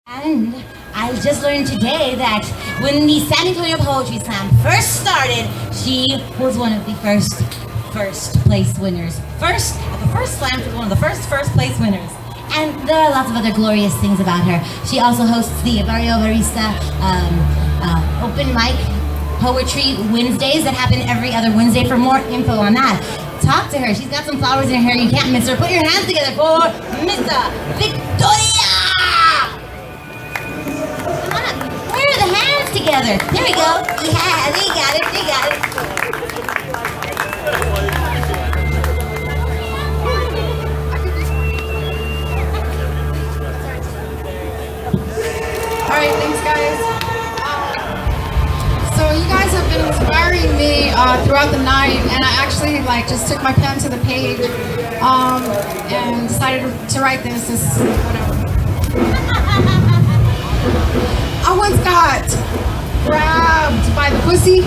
And I just learned today that when the San Antonio Poetry Slam first started, she was one of the first place winners. The first slam, she was one of the first place winners. And there are lots of other glorious things about her. She also hosts the Barrio Barista open mic poetry Wednesdays that happen every other Wednesday. For more info on that, talk to her. She's got some flowers in her hair. You can't miss her. Put your hands together for Mr. Victoria! Come on. Where are the hands together? There we go. Yeah, they got it. They got it. All right, thanks, guys. So you guys have been inspiring me throughout the night, and I actually just took my pen to the page and decided to write this. Whatever. I once got grabbed by the pussy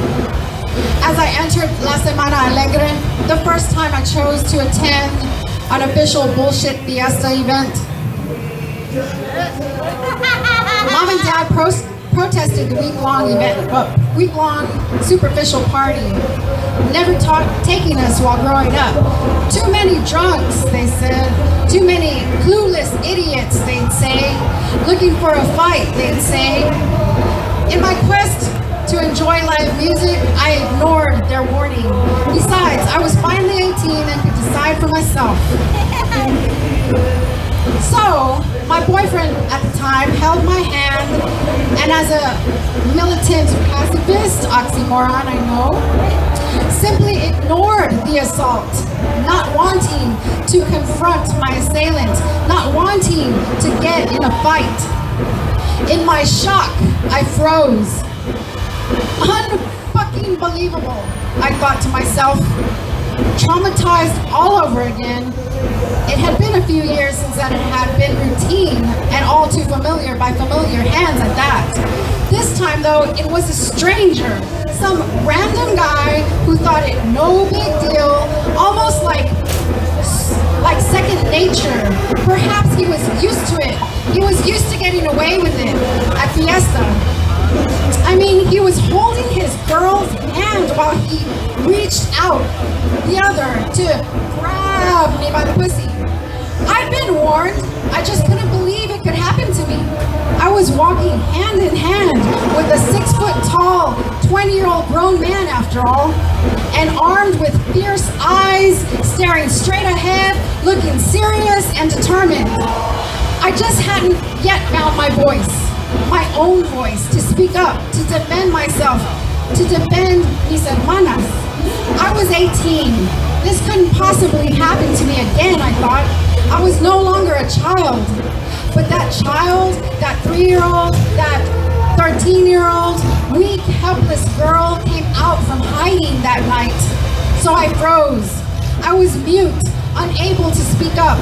as I entered La Semana Alegre, the first time I chose to attend an official bullshit fiesta event. Mom and Dad protested the week-long superficial party, never taking us while growing up. Too many drunks, they said. Too many clueless idiots, they'd say. Looking for a fight, they'd say. In my quest to enjoy live music, I ignored their warning. Besides, I was finally 18 and could decide for myself. So, my boyfriend at the time held my hand, and as a militant pacifist, oxymoron I know, simply ignored the assault, not wanting to confront my assailant, not wanting to get in a fight. In my shock, I froze. Unfucking believable, I thought to myself. Traumatized all over again. It had been a few years since that it had been routine and all too familiar by familiar hands at that. This time though, it was a stranger, some random guy who thought it no big deal, almost like second nature. Perhaps he was used to it. He was used to getting away with it at fiesta. I mean, he was holding his girl's hand while he reached out the other to grab me by the pussy. I'd been warned. I just couldn't believe it could happen to me. I was walking hand in hand with a 6-foot-tall, 20-year-old grown man after all, and armed with fierce eyes, staring straight ahead, looking serious and determined. I just hadn't yet found my voice. My own voice, to speak up, to defend myself, to defend mis hermanas. I was 18. This couldn't possibly happen to me again, I thought. I was no longer a child. But that child, that 3-year-old, that 13-year-old, weak, helpless girl came out from hiding that night. So I froze. I was mute, unable to speak up.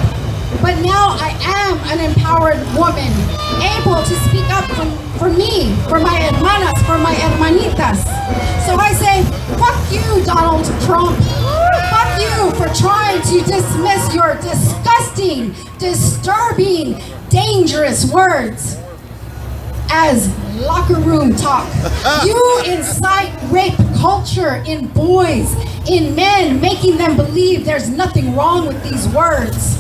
But now I am an empowered woman, able to speak up for me, for my hermanas, for my hermanitas. So I say, fuck you, Donald Trump. Fuck you for trying to dismiss your disgusting, disturbing, dangerous words as locker room talk. You incite rape culture in boys, in men, making them believe there's nothing wrong with these words.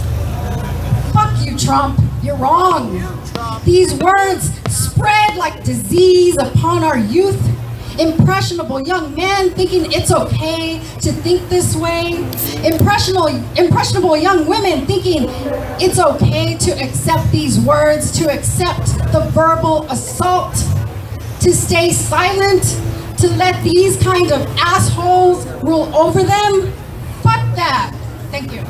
Fuck you, Trump. You're wrong. These words spread like disease upon our youth. Impressionable young men thinking it's okay to think this way. Impressionable young women thinking it's okay to accept these words, to accept the verbal assault, to stay silent, to let these kind of assholes rule over them. Fuck that. Thank you.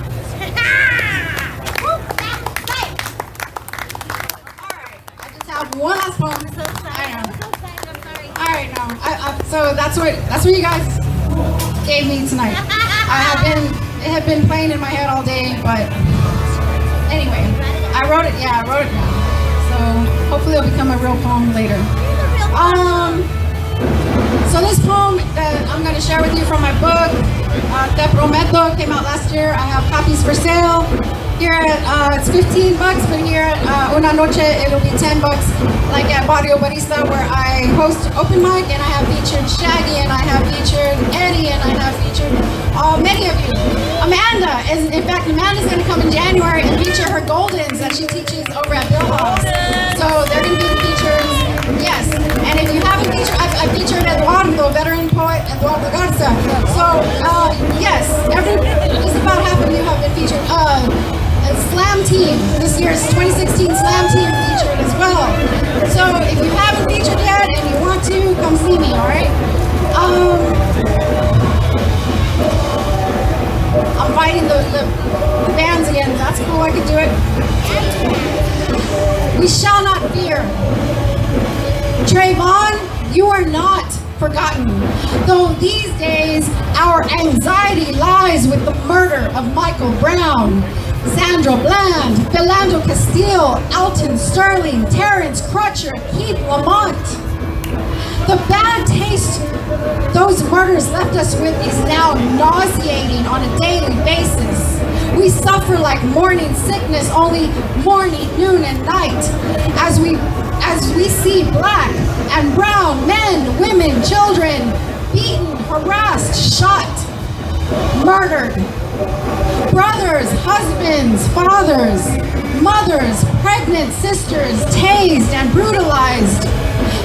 One last poem. I'm so sorry. I'm so excited. I'm sorry. All right, no. So that's what you guys gave me tonight. It had been playing in my head all day, but anyway, I wrote it. Yeah, I wrote it down. So hopefully it'll become a real poem later. So this poem that I'm going to share with you from my book, Te Prometo, came out last year. I have copies for sale. Here at it's $15, but here at Una Noche it'll be $10. Like at Barrio Barista, where I host open mic, and I have featured Shaggy, and I have featured Eddie, and I have featured many of you. Amanda is, in fact, Amanda's going to come in January and feature her Goldens that she teaches over at Bill Hobbs. So they're going to be the features. Yes, and if you haven't featured, I featured Eduardo, veteran poet Eduardo Garza. So yes, just about half of you have been featured. Slam Team, this year's 2016 Slam Team featured as well. So if you haven't featured yet and you want to, come see me, all right? I'm fighting the bands again. That's cool, I could do it. We shall not fear. Trayvon, you are not forgotten. Though these days our anxiety lies with the murder of Michael Brown, Sandra Bland, Philando Castile, Alton Sterling, Terrence Crutcher, Keith Lamont. The bad taste those murders left us with is now nauseating on a daily basis. We suffer like morning sickness, only morning, noon, and night, as we see black and brown men, women, children beaten, harassed, shot, murdered. Brothers, husbands, fathers, mothers, pregnant sisters, tased and brutalized.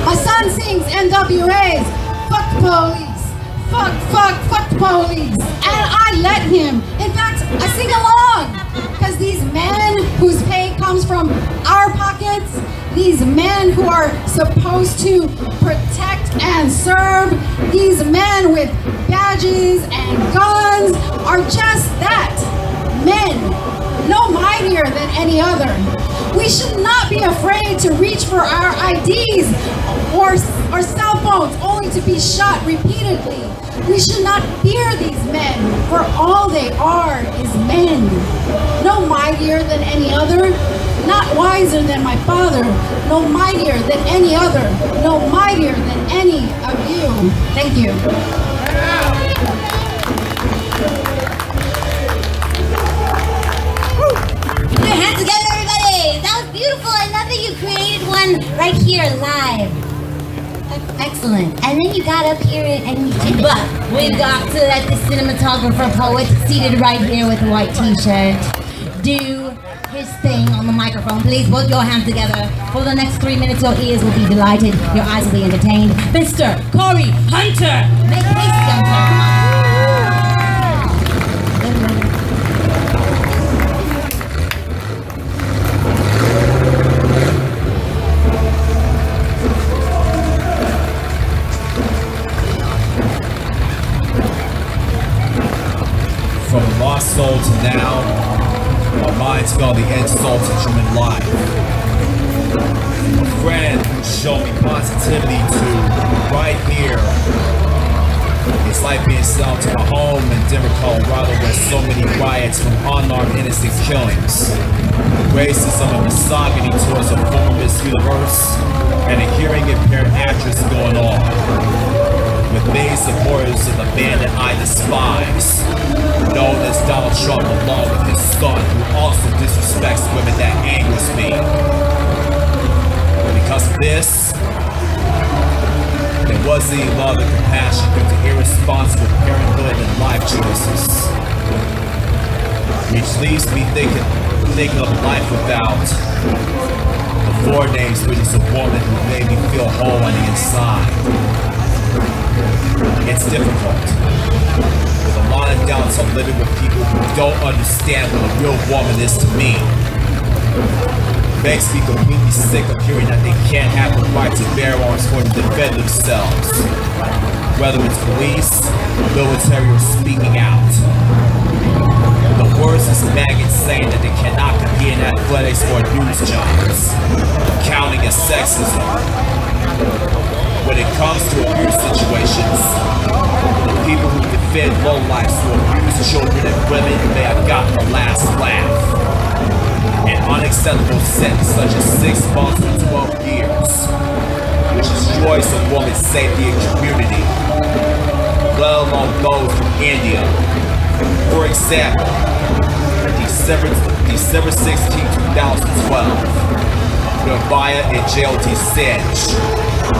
My son sings NWA's fuck police, fuck police, and I let him. In fact, I sing along, because these men whose pay comes from our pockets, these men who are supposed to protect and serve, these men with badges and guns are just that, men, no mightier than any other. We should not be afraid to reach for our IDs or cell phones only to be shot repeatedly. We should not fear these men, for all they are is men. No mightier than any other, not wiser than my father, no mightier than any other, no mightier than any of you. Thank you. Put your hands together, everybody. That was beautiful. I love that you created one right here live. Excellent. And then you got up here and you did. But we've got to let the cinematographer poet seated right here with the white t-shirt do his thing on the microphone. Please put your hands together. For the next 3 minutes, your ears will be delighted, your eyes will be entertained. Mr. Corey Hunter. Make haste, young sir. Come on. From lost soul to now, our minds felt the insults of human life. A friend who showed me positivity to right here. It's like being sent to a home in Denver, Colorado, where so many riots from unarmed innocent killings, racism and misogyny towards a formless universe, and a hearing impaired actress going on. With many supporters of the man that I despise, known as Donald Trump, along with his son, who also disrespects women that angers me. Because of this, there wasn't any love and compassion due to irresponsible parenthood and life choices, which leaves me thinking of life without the four names, which is a woman who made me feel whole on the inside. It's difficult, with a lot of doubts of living with people who don't understand what a real woman is to me. Makes me completely sick of hearing that they can't have the right to bear arms or to defend themselves, whether it's police, military, or speaking out. The worst is maggots saying that they cannot compete in athletics or news jobs, counting as sexism. When it comes to abuse situations, the people who defend lowlifes who abuse children and women may have gotten the last laugh. An unacceptable sentence such as 6 months to 12 years, which destroys a woman's safety and community, let alone those from India. For example, December 16, 2012, Gloria and JLT Sedge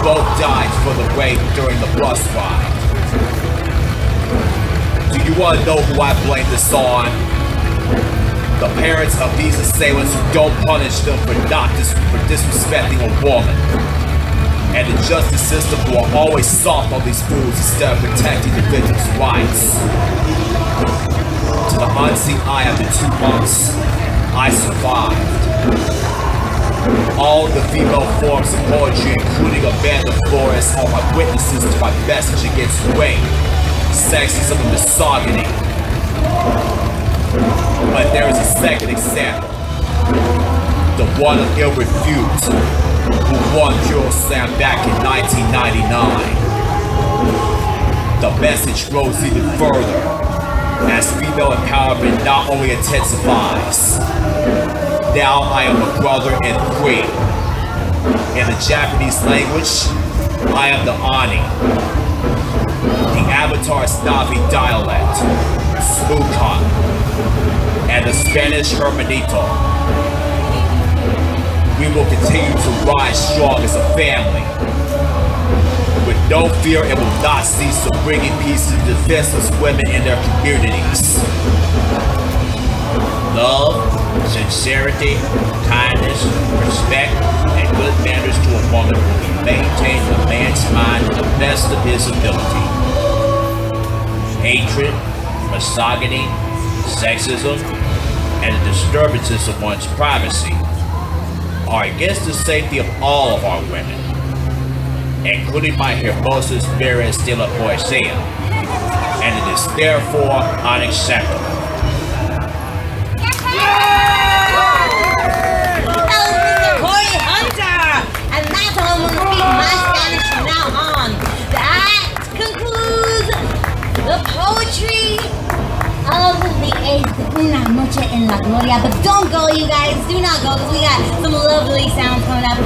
both died for the rape during the bus ride. Do you want to know who I blame this on? The parents of these assailants who don't punish them for disrespecting a woman. And the justice system who are always soft on these fools instead of protecting the victim's rights. To the unseen eye after 2 months, I survived. All the female forms of poetry, including Amanda Flores, are my witnesses to my message against rape, sexism, and misogyny. But there is a second example. The one of ill refute, who won Pure Slam back in 1999. The message grows even further as female empowerment not only intensifies. Now I am a brother and free. In the Japanese language, I am the Ani. The Avatar Navi dialect, Smukan, and the Spanish Hermanito. We will continue to rise strong as a family. With no fear and will not cease to bring in peace to defenseless women in their communities. Love, sincerity, kindness, respect, and good manners to a woman will be maintained in a man's mind to the best of his ability. Hatred, misogyny, sexism, and the disturbances of one's privacy are against the safety of all of our women, including my hermosas Veras de la Poesía, and it is therefore unacceptable. And that's how I'm going to speak my Spanish from now on. That concludes the poetry of Una Noche en la Gloria. But don't go, you guys. Do not go, because we got some lovely sounds coming up.